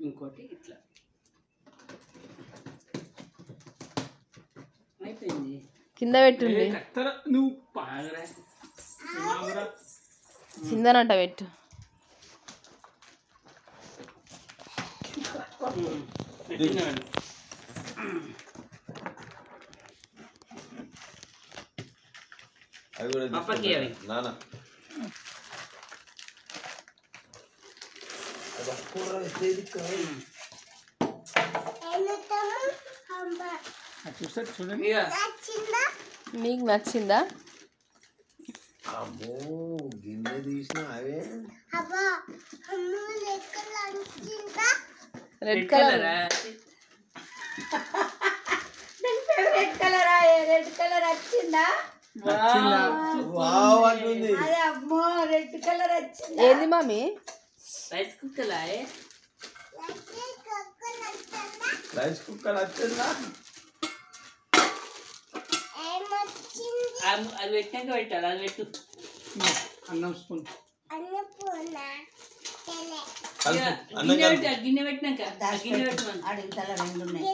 ఇంకోటి ఇట్లా అయిపోయింది. కింద పెట్టుండి నువ్వు పాగరా కిందనంట పెట్టు. మీకు నచ్చిందా? అమ్మో గిన్నె తీసిన అవే red colour. Red colour red colour వచ్చిందా? వావ్ అంటుంది. అదే అమ్మో రెడ్ కలర్ వచ్చింది. ఏంది mummy? Rice cooker rice cooker వచ్చిందా? అది పెట్టాక పెట్టాలి. అది పెట్టు అన్నం స్పూన్ గిన్నె పెట్టినాక గిన్నె పెట్టు. అడుగుతల 2 ఉన్నాయి.